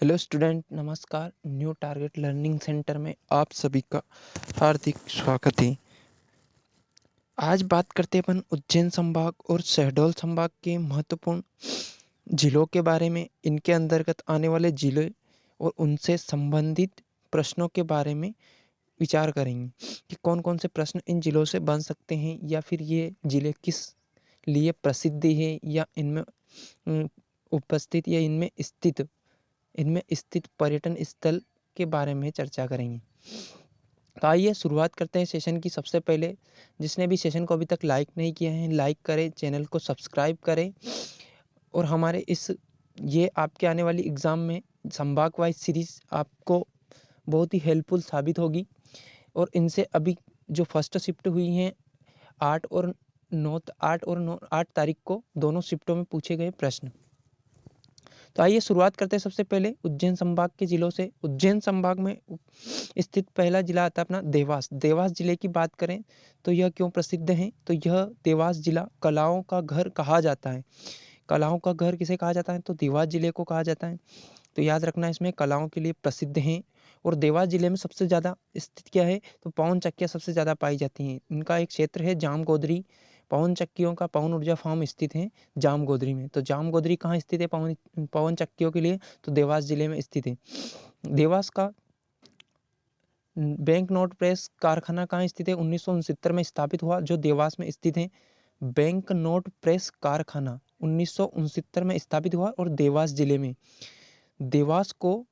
Hello student, नमस्कार। New target learning centre में आप सभी का हार्दिक स्वागत है। आज बात करते हैं अपन उज्जैन संभाग और शहडोल संभाग के महत्वपूर्ण जिलों के बारे में, इनके अंतर्गत आने वाले जिले और उनसे संबंधित प्रश्नों के बारे में विचार करेंगे कि कौन कौन से प्रश्न इन जिलों से बन सकते हैं, या फिर ये जिले किस लिए प्रसिद्ध है, या इनमें उपस्थित या इनमें स्थित पर्यटन स्थल के बारे में चर्चा करेंगे। तो आइए शुरुआत करते हैं सेशन की। सबसे पहले जिसने भी सेशन को अभी तक लाइक नहीं किया है, लाइक करें, चैनल को सब्सक्राइब करें और हमारे ये आपके आने वाली एग्ज़ाम में संभाग वाइज सीरीज़ आपको बहुत ही हेल्पफुल साबित होगी। और इनसे अभी जो फर्स्ट शिफ्ट हुई हैं 8 तारीख को दोनों शिफ्टों में पूछे गए प्रश्न। तो आइए शुरुआत करते हैं सबसे पहले उज्जैन संभाग के जिलों से। उज्जैन संभाग में स्थित पहला जिला आता है अपना देवास। देवास जिले की बात करें तो यह क्यों प्रसिद्ध है, तो यह देवास जिला कलाओं का घर कहा जाता है। कलाओं का घर किसे कहा जाता है, तो देवास जिले को कहा जाता है। तो याद रखना, इसमें कलाओं के लिए प्रसिद्ध हैं। और देवास जिले में सबसे ज़्यादा स्थित क्या है, तो पवन चक्कियाँ सबसे ज़्यादा पाई जाती हैं। इनका एक क्षेत्र है जामगोदरी। पवन चक्कियों का पवन ऊर्जा फार्म स्थित है जामगोदरी में। तो जामगोदरी कहाँ स्थित है पवन पवन चक्कियों के लिए, तो देवास जिले में स्थित है। देवास का बैंक नोट प्रेस कारखाना कहाँ स्थित है, 1969 में स्थापित हुआ, जो देवास में स्थित है। बैंक नोट प्रेस कारखाना 1969 में स्थापित हुआ और देवास जिले में। देवास को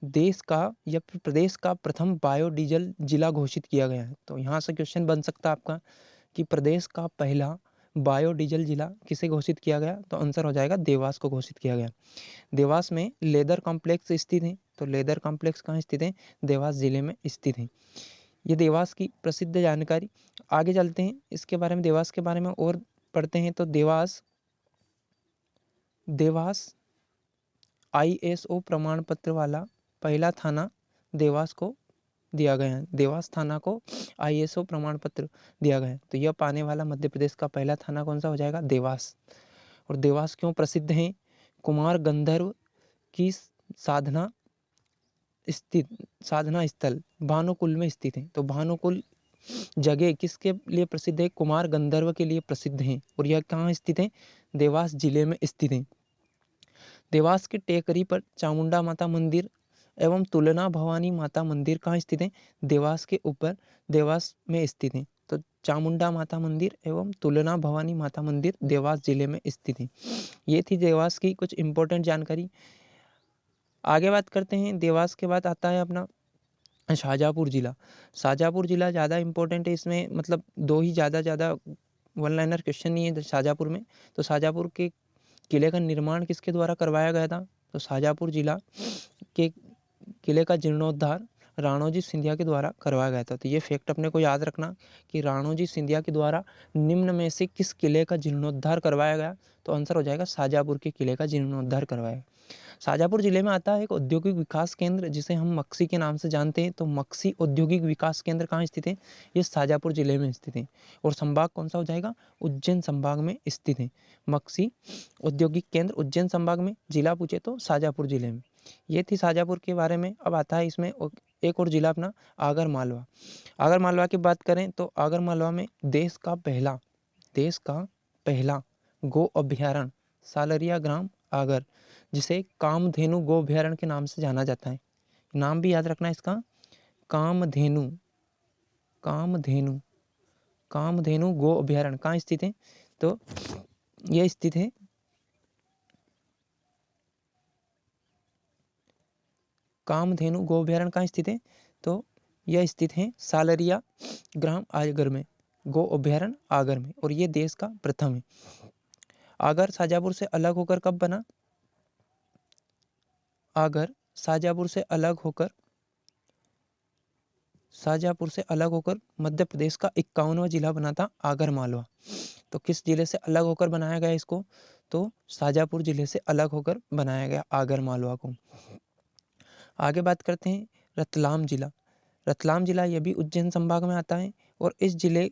देश का या फिर प्रदेश का प्रथम बायोडीजल जिला घोषित किया गया है। तो यहाँ से क्वेश्चन बन सकता है आपका कि प्रदेश का पहला बायोडीजल जिला किसे घोषित किया गया, तो आंसर हो जाएगा देवास को घोषित किया गया। देवास में लेदर कॉम्प्लेक्स स्थित है। तो लेदर कॉम्प्लेक्स कहाँ स्थित है, देवास जिले में स्थित है। ये देवास की प्रसिद्ध जानकारी। आगे चलते हैं, इसके बारे में देवास के बारे में और पढ़ते हैं। तो देवास ISO प्रमाण पत्र वाला पहला थाना देवास को दिया गया है। देवास थाना को ISO प्रमाण पत्र दिया गया है। तो यह पाने वाला मध्य प्रदेश का पहला थाना कौन सा हो जाएगा, देवास। और देवास क्यों प्रसिद्ध है, कुमार गंधर्व की साधना साधना स्थल भानुकुल में स्थित है। तो भानुकुल जगह किसके लिए प्रसिद्ध है, कुमार गंधर्व के लिए प्रसिद्ध है। और यह कहाँ स्थित है, देवास जिले में स्थित है। देवास के टेकरी पर चामुंडा माता मंदिर एवं तुलना भवानी माता मंदिर कहाँ स्थित है, देवास के ऊपर देवास में स्थित है। तो चामुंडा माता मंदिर एवं तुलना भवानी माता मंदिर देवास जिले में स्थित है। ये थी देवास की कुछ इंपॉर्टेंट जानकारी। आगे बात करते हैं, देवास के बाद आता है अपना शाहजहाँपुर जिला। शाहजहाँपुर जिला ज़्यादा इंपॉर्टेंट है, इसमें मतलब दो ही ज़्यादा वन लाइनर क्वेश्चन नहीं है शाहजहाँपुर में। तो शाहजहाँपुर के किले का निर्माण किसके द्वारा करवाया गया था, तो शाहजहाँपुर जिला के किले का जीर्णोद्धार राणोजी सिंधिया के द्वारा करवाया गया था। तो ये फैक्ट अपने को याद रखना कि राणोजी सिंधिया के द्वारा निम्न में से किस किले का जीर्णोद्धार करवाया गया, तो आंसर हो जाएगा शाहजहाँपुर के किले का जीर्णोद्धार करवाया। शाहजहाँपुर जिले में आता है एक औद्योगिक विकास केंद्र जिसे हम मक्सी के नाम से जानते हैं। तो मक्सी औद्योगिक विकास केंद्र कहाँ स्थित है, ये शाहजहाँपुर जिले में स्थित है। और संभाग कौन सा हो जाएगा, उज्जैन संभाग में स्थित है। मक्सी औद्योगिक केंद्र उज्जैन संभाग में, जिला पूछे तो शाहजहाँपुर जिले में। ये थी शाहजहाँपुर के बारे में। अब आता है इसमें एक और जिला अपना आगर मालवा। आगर मालवा की बात करें तो आगर मालवा में देश का पहला गो अभ्यारण्य सालरिया ग्राम आगर, जिसे कामधेनु गो अभ्यारण्य के नाम से जाना जाता है। नाम भी याद रखना है इसका, कामधेनु कामधेनु कामधेनु गो अभ्यारण्य कहाँ स्थित है, तो यह स्थित है कामधेनु गो अभ्यारण्य कहाँ स्थित है, तो यह स्थित है सालरिया ग्राम आगर में, गो अभ्यारण्य आगर में। और ये देश का प्रथम है। आगर शाहजहाँपुर से अलग होकर कब बना, आगर शाहजहाँपुर से अलग होकर मध्य प्रदेश का 51वां जिला बना था आगर मालवा। तो किस जिले से अलग होकर बनाया गया इसको, तो शाहजहाँपुर जिले से अलग होकर बनाया गया आगर मालवा को। आगे बात करते हैं रतलाम जिला। रतलाम जिला यह भी उज्जैन संभाग में आता है। और इस जिले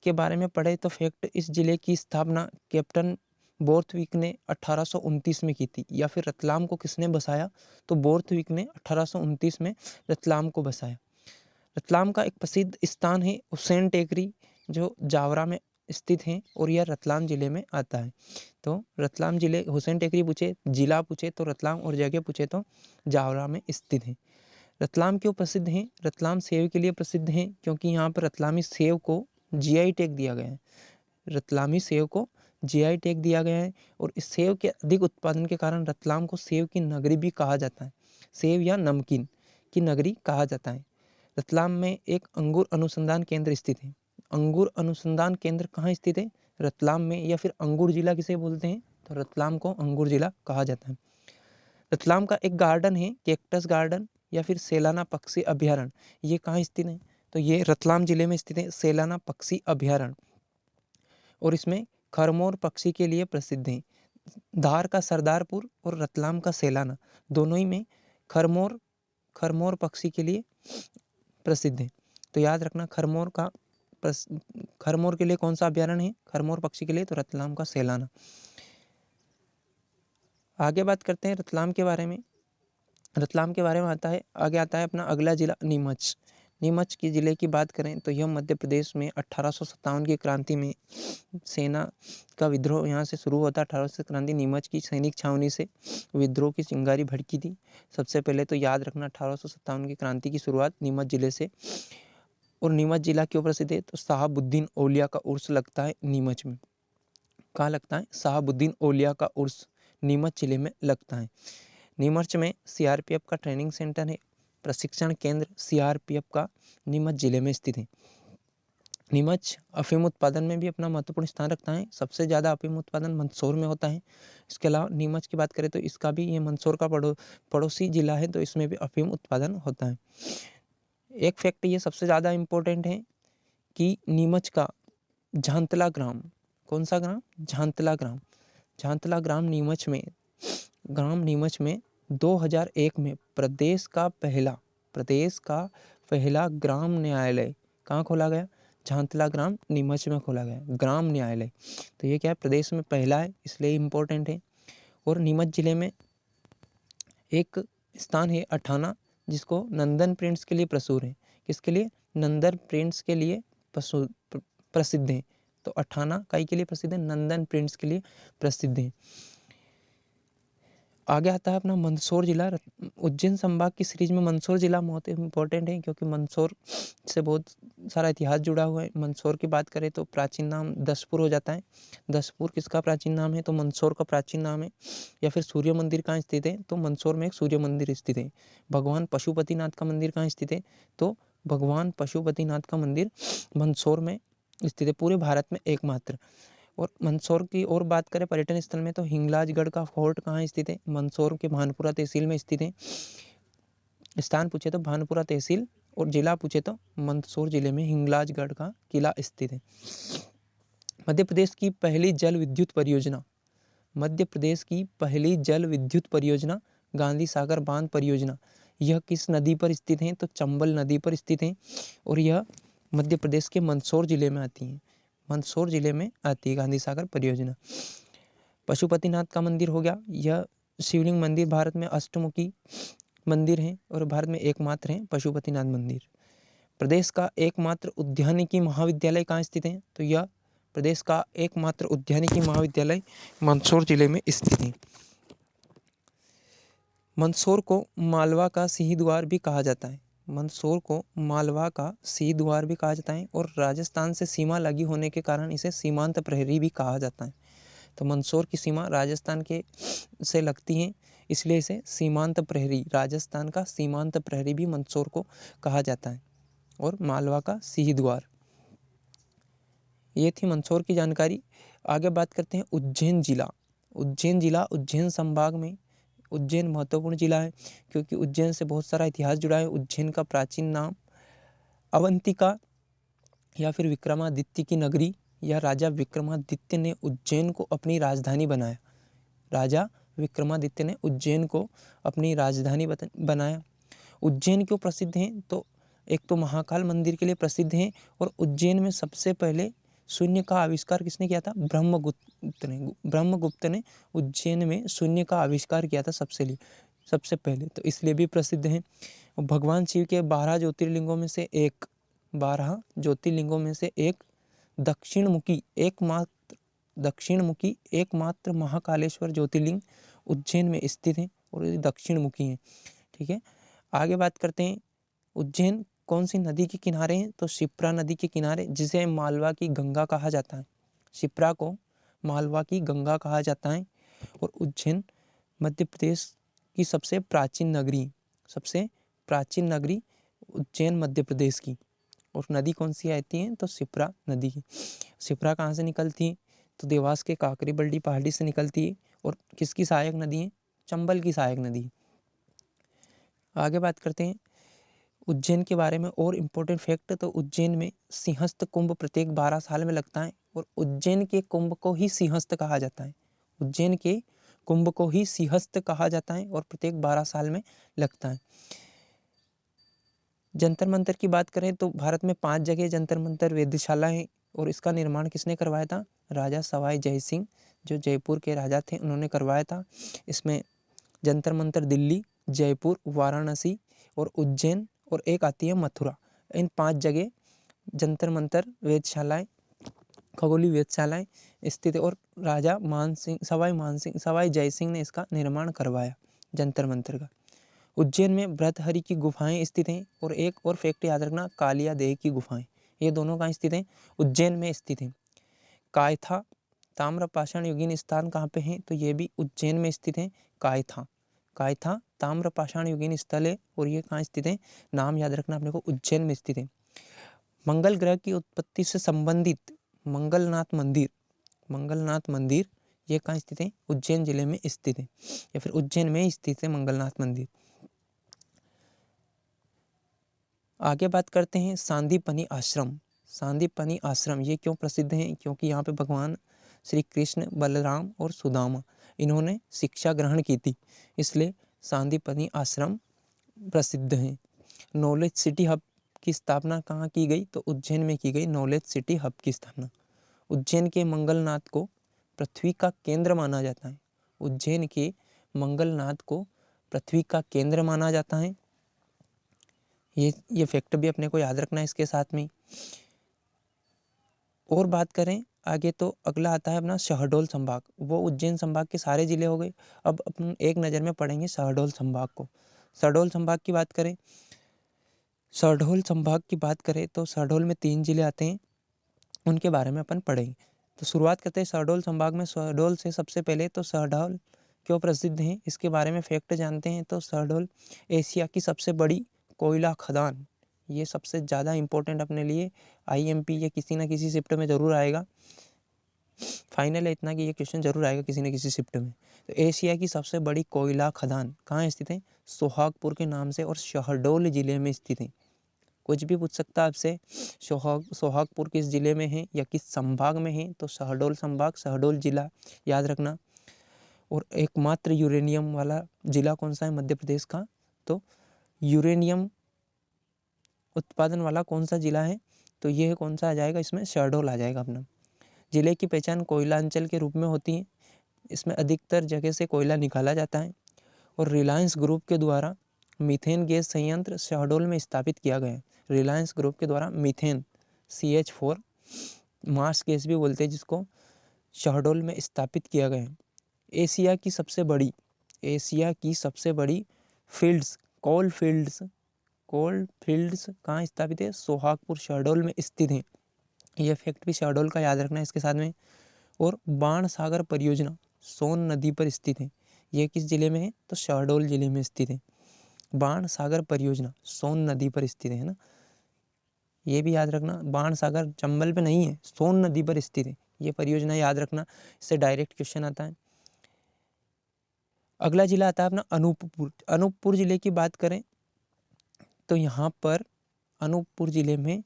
के बारे में पढ़े तो फैक्ट, इस जिले की स्थापना कैप्टन बोर्थविक ने 1829 में की थी। या फिर रतलाम को किसने बसाया, तो बोर्थविक ने 1829 में रतलाम को बसाया। रतलाम का एक प्रसिद्ध स्थान है हुसैन टेकरी, जो जावरा में स्थित है और यह रतलाम जिले में आता है। तो रतलाम जिले, हुसैन टेकरी पूछे, जिला पूछे तो रतलाम, और जगह पूछे तो जावरा में स्थित है। रतलाम क्यों प्रसिद्ध है, रतलाम सेव के लिए प्रसिद्ध है, क्योंकि यहाँ पर रतलामी सेव को जीआई टैग दिया गया है। रतलामी सेव को जीआई टैग दिया गया है और इस सेव के अधिक उत्पादन के कारण रतलाम को सेव की नगरी भी कहा जाता है, सेव या नमकीन की नगरी कहा जाता है। रतलाम में एक अंगूर अनुसंधान केंद्र स्थित है। अंगूर अनुसंधान केंद्र कहाँ स्थित है, रतलाम में। या फिर अंगूर जिला किसे बोलते हैं, तो रतलाम को अंगूर जिला कहा जाता है। रतलाम का एक गार्डन है कैक्टस गार्डन या फिर सेलाना पक्षी अभ्यारण्य, ये कहाँ स्थित है, तो ये रतलाम जिले में स्थित है, सेलाना पक्षी अभ्यारण्य। और इसमें खरमोर पक्षी के लिए प्रसिद्ध है। धार का सरदारपुर और रतलाम का सेलाना, दोनों ही में खरमोर पक्षी के लिए प्रसिद्ध है। तो याद रखना, खरमोर के लिए कौन सा अभ्यारण्य है, खरमोर पक्षी के लिए, तो रतलाम का सेलाना। आगे बात करते हैं रतलाम के बारे में। रतलाम के बारे में आगे आता है अपना अगला जिला नीमच। नीमच की जिले की बात करें तो यह मध्य प्रदेश में 1857 की क्रांति में सेना का विद्रोह यहाँ से शुरू होता है। 1800 क्रांति नीमच की सैनिक छावनी से विद्रोह की चिंगारी भड़की थी। सबसे पहले तो याद रखना 1857 की क्रांति की शुरुआत नीमच जिले से। और नीमच जिला क्यों प्रसिद्ध है, तो साहबुद्दीन औलिया का उर्स लगता है नीमच में। कहाँ लगता है, साहबुद्दीन औलिया का उर्स नीमच जिले में लगता है। नीमच में सीआरपीएफ का ट्रेनिंग सेंटर है, प्रशिक्षण केंद्र सीआरपीएफ का नीमच जिले में स्थित है। नीमच अफीम उत्पादन में भी अपना महत्वपूर्ण स्थान रखता है। सबसे ज़्यादा अफीम उत्पादन मंदसौर में होता है। इसके अलावा नीमच की बात करें तो इसका भी, ये मंदसौर का पड़ोसी जिला है, तो इसमें भी अफीम उत्पादन होता है। एक फैक्ट ये सबसे ज़्यादा इम्पोर्टेंट है कि नीमच का झांतला ग्राम, कौन सा ग्राम, झांतला ग्राम, झांतला ग्राम नीमच में 2001 में प्रदेश का पहला ग्राम न्यायालय कहाँ खोला गया, झांतला ग्राम नीमच में खोला गया ग्राम न्यायालय। तो ये क्या है, प्रदेश में पहला है, इसलिए इम्पोर्टेंट है। और नीमच जिले में एक स्थान है अठाना, जिसको नंदन प्रिंट्स के लिए प्रसिद्ध है। किसके लिए, नंदन प्रिंट्स के लिए प्रसिद्ध है। तो अठाना काई के लिए प्रसिद्ध है, नंदन प्रिंट्स के लिए प्रसिद्ध है। आगे आता है अपना मंदसौर जिला। उज्जैन संभाग की सीरीज में मंदसौर जिला बहुत इंपॉर्टेंट है, क्योंकि मंदसौर से बहुत सारा इतिहास जुड़ा हुआ है। मंदसौर की बात करें तो प्राचीन नाम दसपुर हो जाता है। दसपुर किसका प्राचीन नाम है, तो मंदसौर का प्राचीन नाम है। या फिर सूर्य मंदिर कहाँ स्थित है, तो मंदसौर में एक सूर्य मंदिर स्थित है। भगवान पशुपतिनाथ का मंदिर कहाँ स्थित है, तो भगवान पशुपतिनाथ का मंदिर मंदसौर में स्थित है, पूरे भारत में एकमात्र। और मंदसौर की और बात करें पर्यटन स्थल में, तो हिंगलाजगढ़ का फोर्ट कहाँ स्थित है, मंदसौर के भानपुरा तहसील में स्थित है। स्थान पूछे तो भानपुरा तहसील, और जिला पूछे तो मंदसौर जिले में हिंगलाजगढ़ का किला स्थित है। मध्य प्रदेश की पहली जल विद्युत परियोजना गांधी सागर बांध परियोजना, यह किस नदी पर स्थित है, तो चंबल नदी पर स्थित है। और यह मध्य प्रदेश के मंदसौर जिले में आती है, मंदसौर जिले में आती है गांधी सागर परियोजना। पशुपतिनाथ का मंदिर हो गया, यह शिवलिंग मंदिर भारत में अष्टमुखी मंदिर है और भारत में एकमात्र है पशुपतिनाथ मंदिर। प्रदेश का एकमात्र उद्यानिकी महाविद्यालय कहाँ स्थित है, तो यह प्रदेश का एकमात्र उद्यानिकी महाविद्यालय मंदसौर जिले में स्थित है। मंदसौर को मालवा का सिंह द्वार भी कहा जाता है। मंदसौर को मालवा का सिंह द्वार भी कहा जाता है, और राजस्थान से सीमा लगी होने के कारण इसे सीमांत प्रहरी भी कहा जाता है। तो मंदसौर की सीमा राजस्थान के से लगती है, इसलिए इसे सीमांत प्रहरी, राजस्थान का सीमांत प्रहरी भी मंदसौर को कहा जाता है। और मालवा का सिंह द्वार। ये थी मंदसौर की जानकारी। आगे बात करते हैं उज्जैन जिला। उज्जैन संभाग में उज्जैन महत्वपूर्ण जिला है, क्योंकि उज्जैन से बहुत सारा इतिहास जुड़ा है। उज्जैन का प्राचीन नाम अवंतिका या फिर विक्रमादित्य की नगरी, या राजा विक्रमादित्य ने उज्जैन को अपनी राजधानी बनाया। राजा विक्रमादित्य ने उज्जैन को अपनी राजधानी बनाया। उज्जैन क्यों प्रसिद्ध है, तो एक तो महाकाल मंदिर के लिए प्रसिद्ध है, और उज्जैन में सबसे पहले शून्य का आविष्कार किसने किया था? ब्रह्मगुप्त ने उज्जैन में शून्य का आविष्कार किया था सबसे पहले, तो इसलिए भी प्रसिद्ध है। भगवान शिव के 12 ज्योतिर्लिंगों में से एक 12 ज्योतिर्लिंगों में से एक दक्षिणमुखी एकमात्र महाकालेश्वर ज्योतिर्लिंग उज्जैन में स्थित है और ये दक्षिणमुखी है। ठीक है, आगे बात करते हैं। उज्जैन कौन सी नदी के किनारे है? तो शिप्रा नदी के किनारे, जिसे मालवा की गंगा कहा जाता है। शिप्रा को मालवा की गंगा कहा जाता है। और उज्जैन मध्य प्रदेश की सबसे प्राचीन नगरी उज्जैन मध्य प्रदेश की। और नदी कौन सी आती है? तो शिप्रा नदी की। शिप्रा कहाँ से निकलती है? तो देवास के काकरी बल्डी पहाड़ी से निकलती है। और किसकी सहायक नदी है? चंबल की सहायक नदी है। आगे बात करते हैं उज्जैन के बारे में और इम्पोर्टेंट फैक्ट। तो उज्जैन में सिंहस्थ कुंभ प्रत्येक 12 साल में लगता है और उज्जैन के कुंभ को ही सिंहस्थ कहा जाता है। उज्जैन के कुंभ को ही सिंहस्थ कहा जाता है और प्रत्येक 12 साल में लगता है। जंतर मंतर की बात करें तो भारत में 5 जगह जंतर मंतर वेधशाला है और इसका निर्माण किसने करवाया था? राजा सवाई जय सिंह, जो जयपुर के राजा थे, उन्होंने करवाया था। इसमें जंतर मंतर दिल्ली, जयपुर, वाराणसी और उज्जैन और एक आती है मथुरा। इन 5 जगह जंतर मंतर वेधशालाएं, खगोलीय वेधशालाएं स्थित है और राजा सवाई जय सिंह ने इसका निर्माण करवाया जंतर मंतर का। उज्जैन में भृतहरि की गुफाएं स्थित हैं और एक और फैक्ट याद रखना, कालिया देह की गुफाएं, ये दोनों कहाँ स्थित हैं? उज्जैन में स्थित हैं। कायथा ताम्रपाषाण युगीन स्थान कहाँ पे है? तो ये भी उज्जैन में स्थित है। कायथा ताम्रपाषाण युगीन स्थल है और ये कहाँ स्थित है? नाम याद रखना अपने को, उज्जैन में स्थित है। मंगल ग्रह की उत्पत्ति से संबंधित मंगलनाथ मंदिर ये कहाँ स्थित है? उज्जैन जिले में स्थित है, या फिर उज्जैन में स्थित है मंगलनाथ मंदिर। आगे बात करते हैं सांदीपनी आश्रम ये क्यों प्रसिद्ध है? क्योंकि यहाँ पे भगवान श्री कृष्ण, बलराम और सुदामा इन्होंने शिक्षा ग्रहण की थी, इसलिए सांदीपनी आश्रम प्रसिद्ध है। नॉलेज सिटी हब की स्थापना कहाँ की गई? तो उज्जैन में की गई नॉलेज सिटी हब की स्थापना। उज्जैन के मंगलनाथ को पृथ्वी का केंद्र माना जाता है। उज्जैन के मंगलनाथ को पृथ्वी का केंद्र माना जाता है। ये फैक्ट भी अपने को याद रखना है इसके साथ में। और बात करें आगे तो अगला आता है अपना शहडोल संभाग। वो उज्जैन संभाग के सारे जिले हो गए। अब अपन एक नज़र में पढ़ेंगे शहडोल संभाग को। शहडोल संभाग की बात करें तो शहडोल में 3 जिले आते हैं, उनके बारे में अपन पढ़ेंगे। तो शुरुआत करते हैं शहडोल संभाग में। शहडोल से सबसे पहले तो शहडोल क्यों प्रसिद्ध है इसके बारे में फैक्ट जानते हैं। तो शहडोल एशिया की सबसे बड़ी कोयला खदान, ये सबसे ज़्यादा इम्पोर्टेंट अपने लिए IMP या किसी ना किसी शिफ्ट में ज़रूर आएगा। फाइनल है इतना कि ये क्वेश्चन जरूर आएगा किसी न किसी शिफ्ट में। तो एशिया की सबसे बड़ी कोयला खदान कहाँ स्थित है? सोहागपुर के नाम से और शहडोल जिले में स्थित है। कुछ भी पूछ सकता है आपसे, सोहागपुर किस जिले में है या किस संभाग में है? तो शहडोल संभाग, शहडोल जिला याद रखना। और एकमात्र यूरेनियम वाला जिला कौन सा है मध्य प्रदेश का? तो यूरेनियम उत्पादन वाला कौन सा जिला है? तो ये कौन सा आ जाएगा इसमें? शहडोल आ जाएगा अपना। जिले की पहचान कोयला अंचल के रूप में होती है। इसमें अधिकतर जगह से कोयला निकाला जाता है। और रिलायंस ग्रुप के द्वारा मीथेन गैस संयंत्र शहडोल में स्थापित किया गया है। रिलायंस ग्रुप के द्वारा मीथेन CH4 मार्स गैस भी बोलते हैं जिसको, शहडोल में स्थापित किया गया है। एशिया की सबसे बड़ी कोल फील्ड्स कहाँ स्थापित है? सोहागपुर शहडोल में स्थित है। यह फैक्ट भी शहडोल का याद रखना है इसके साथ में। और बाण सागर परियोजना सोन नदी पर स्थित है। यह किस जिले में है? तो शहडोल जिले में स्थित है। बाण सागर परियोजना सोन नदी पर स्थित है ना, ये भी याद रखना। बाण सागर चंबल पे नहीं है, सोन नदी पर स्थित है। ये परियोजना याद रखना, इससे डायरेक्ट क्वेश्चन आता है। अगला जिला आता है अपना अनूपपुर जिले की बात करें तो यहाँ पर अनूपपुर जिले में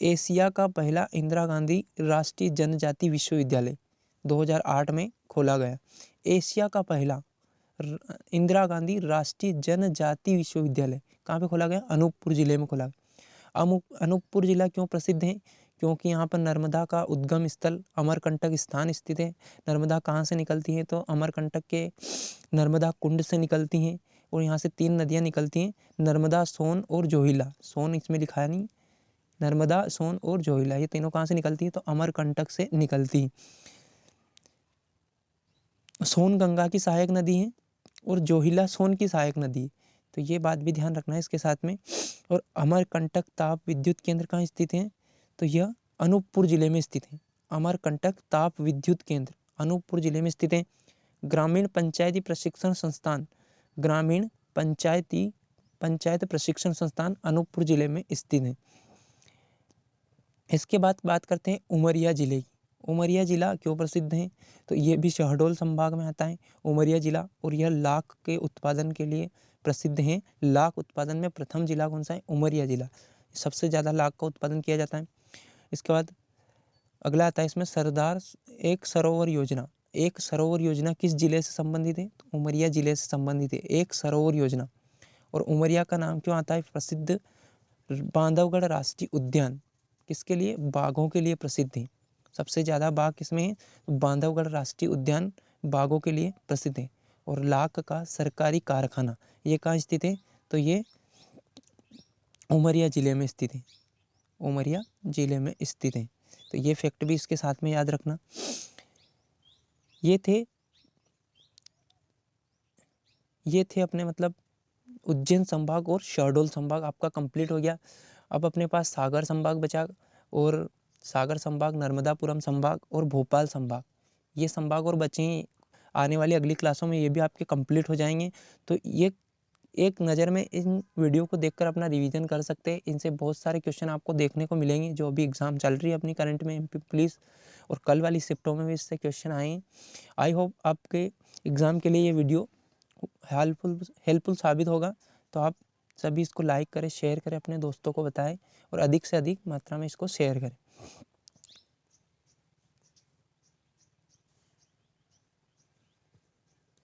एशिया का पहला इंदिरा गांधी राष्ट्रीय जनजाति विश्वविद्यालय 2008 में खोला गया। एशिया का पहला इंदिरा गांधी राष्ट्रीय जनजाति विश्वविद्यालय कहाँ पे खोला गया? अनूपपुर जिले में खोला गया। अनूपपुर जिला क्यों प्रसिद्ध है? क्योंकि यहाँ पर नर्मदा का उद्गम स्थल अमरकंटक स्थान स्थित है। नर्मदा कहाँ से निकलती है तो अमरकंटक के नर्मदा कुंड से निकलती हैं और यहाँ से 3 नदियाँ निकलती हैं, नर्मदा, सोन और जोहिला। सोन इसमें लिखा नहीं, नर्मदा, सोन और जोहिला, ये तीनों कहाँ से निकलती है तो अमरकंटक से निकलती है। सोन गंगा की सहायक नदी है और जोहिला सोन की सहायक नदी है, तो ये बात भी ध्यान रखना है इसके साथ में। और अमरकंटक ताप विद्युत केंद्र कहाँ स्थित है तो यह अनूपपुर जिले में स्थित है। अमरकंटक ताप विद्युत केंद्र अनूपपुर जिले में स्थित है। ग्रामीण पंचायती प्रशिक्षण संस्थान, ग्रामीण पंचायत प्रशिक्षण संस्थान अनूपपुर जिले में स्थित है। इसके बाद बात करते हैं उमरिया जिले की। उमरिया जिला क्यों प्रसिद्ध है तो ये भी शहडोल संभाग में आता है उमरिया जिला, और यह लाख के उत्पादन के लिए प्रसिद्ध है। लाख उत्पादन में प्रथम जिला कौन सा है उमरिया जिला, सबसे ज़्यादा लाख का उत्पादन किया जाता है। इसके बाद अगला आता है इसमें सरदार एक सरोवर योजना। एक सरोवर योजना किस जिले से संबंधित है तो उमरिया जिले से संबंधित है एक सरोवर योजना। और उमरिया का नाम क्यों आता है प्रसिद्ध, बांधवगढ़ राष्ट्रीय उद्यान किसके लिए, बाघों के लिए प्रसिद्ध है। सबसे ज़्यादा बाघ किसमें है तो बांधवगढ़ राष्ट्रीय उद्यान बाघों के लिए प्रसिद्ध है। और लाख का सरकारी कारखाना ये कहाँ स्थित है तो ये उमरिया जिले में स्थित है, उमरिया जिले में स्थित है। तो ये फैक्ट भी इसके साथ में याद रखना। ये थे अपने मतलब उज्जैन संभाग और शहडोल संभाग आपका कंप्लीट हो गया। अब अपने पास सागर संभाग बचा, और सागर संभाग, नर्मदापुरम संभाग और भोपाल संभाग, ये संभाग और बचे हैं। आने वाली अगली क्लासों में ये भी आपके कंप्लीट हो जाएंगे। तो ये एक नज़र में इन वीडियो को देखकर अपना रिवीजन कर सकते हैं। इनसे बहुत सारे क्वेश्चन आपको देखने को मिलेंगे जो अभी एग्जाम चल रही है अपनी करंट में एमपी पुलिस, और कल वाली शिफ्टों में भी इससे क्वेश्चन आए हैं। आई होप आपके एग्ज़ाम के लिए ये वीडियो हेल्पफुल साबित होगा। तो आप सभी इसको लाइक करें, शेयर करें, अपने दोस्तों को बताएं और अधिक से अधिक मात्रा में इसको शेयर करें।